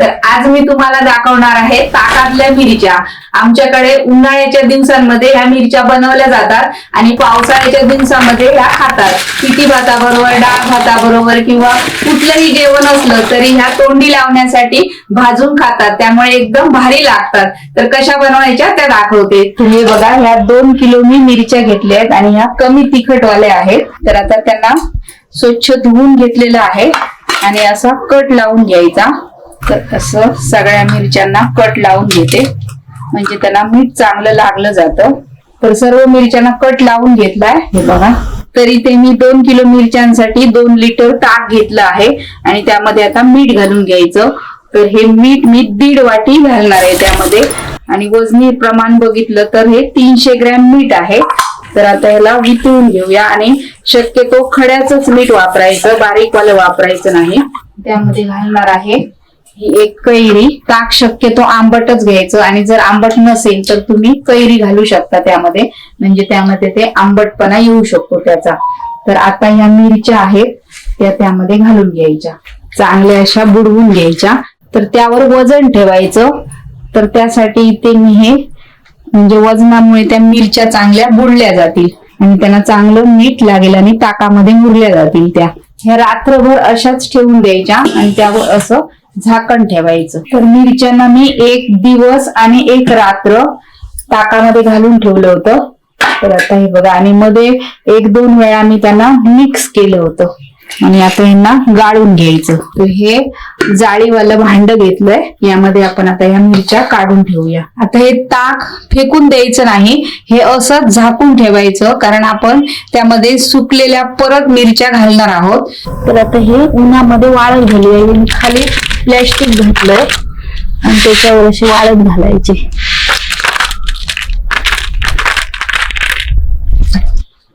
तर आज मी तुम्हाला दाखवणार आहे ताकातल्या मिरच्या। आमच्याकडे उन्हाळ्याच्या दिवसांमध्ये ह्या मिरच्या बनवल्या जातात आणि पावसाळ्याच्या दिवसांमध्ये ह्या खातात। पिठी भाताबरोबर, डाळ भाताबरोबर किंवा कुठलंही जेवण असलं तरी ह्या तोंडी लावण्यासाठी भाजून खातात, त्यामुळे एकदम भारी लागतात। तर कशा बनवायच्या त्या दाखवते। तुम्ही बघा, ह्या 2 किलो मी मिरच्या घेतल्या आहेत आणि ह्या कमी तिखटवाल्या आहेत। तर आता त्यांना स्वच्छ धुवून घेतलेलं आहे आणि असा कट लावून घ्यायचा। तर असं सगळ्या मिरच्यांना कट लावून घेते, म्हणजे त्यांना मीठ चांगलं लागलं जातं। तर सर्व मिरच्यांना कट लावून घेतलाय, हे बघा। तरी ते मी 2 किलो मिरच्यांसाठी 2 लिटर ताक घेतलं आहे आणि त्यामध्ये आता मीठ घालून घ्यायचं। तर हे मीठ मी 1.5 वाटी घालणार आहे त्यामध्ये आणि वजनी प्रमाण बघितलं तर हे 300 ग्रॅम मीठ आहे। तर आता ह्याला वितळून घेऊया आणि शक्यतो खड्याचंच मीठ वापरायचं, बारीक वालं वापरायचं नाही। त्यामध्ये घालणार आहे ही 1 कैरी। ताक शक्यतो आंबटच घ्यायचं आणि जर आंबट नसेल तर तुम्ही कैरी घालू शकता त्यामध्ये, म्हणजे त्यामध्ये ते आंबटपणा येऊ शकतो त्याचा। तर आता ह्या मिरच्या आहेत त्या त्यामध्ये घालून घ्यायच्या, चांगल्या अशा बुडवून घ्यायच्या। तर त्यावर वजन ठेवायचं। तर त्यासाठी इथे मी हे म्हणजे वजनामुळे त्या मिरच्या चांगल्या बुडल्या जातील आणि त्यांना चांगलं मीठ लागेल आणि ताकामध्ये मुरल्या जातील त्या। ह्या रात्रभर अशाच ठेवून द्यायच्या आणि त्यावर असं झाकण ठेवायचं। तर मिरच्यांना मी 1 दिवस आणि 1 रात्र ताकामध्ये घालून ठेवलं होतं। तर आता हे बघा, आणि मध्ये 1-2 वेळा मी त्यांना मिक्स केलं होतं आणि आता यांना गाळून घ्यायचं। तर हे जाळीवालं भांड घेतलंय, यामध्ये आपण आता ह्या मिरच्या काढून ठेवूया। आता हे ताक फेकून द्यायचं नाही, हे असंच झाकून ठेवायचं, कारण आपण त्यामध्ये सुकलेल्या परत मिरच्या घालणार आहोत। तर आता हे उन्हामध्ये वाळत घालूया। खाली प्लॅस्टिक घातलंय आणि त्याच्यावर असे वाळत घालायचे।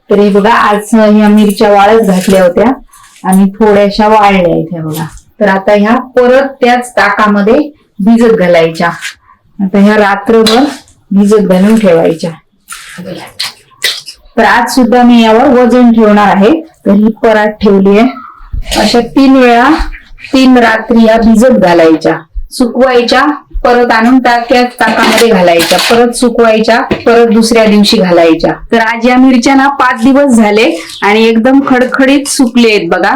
तर हे बघा, आज ह्या मिरच्या वाळत घातल्या होत्या आणि थोड्याशा वाळल्या इथे बघा। तर आता ह्या परत त्याच ताकामध्ये भिजत घालायच्या। आता ह्या रात्रभर भिजत घालून ठेवायच्या। तर आज सुद्धा मी यावर वजन ठेवणार आहे। तर ही परात ठेवली आहे, अशा 3 वेळा 3 रात्री या भिजत घालायच्या, सुकवायच्या, परत आणून त्याच ताकामध्ये घालायच्या, परत सुकवायच्या, परत दुसऱ्या दिवशी घालायच्या। तर आज या मिरच्या 5 दिवस झाले आणि एकदम खडखडीत सुकले आहेत बघा।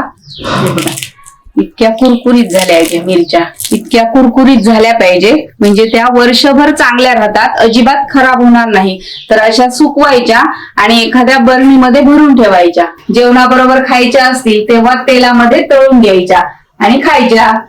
इतक्या कुरकुरीत झाल्या आहेत मिरच्या, इतक्या कुरकुरीत झाल्या पाहिजे, म्हणजे त्या वर्षभर चांगल्या राहतात, अजिबात खराब होणार नाही। तर अशा सुकवायच्या आणि एखाद्या बरणीमध्ये भरून ठेवायच्या। जेवणाबरोबर खायच्या असतील तेव्हा तेलामध्ये तळून घ्यायच्या आणि खायच्या।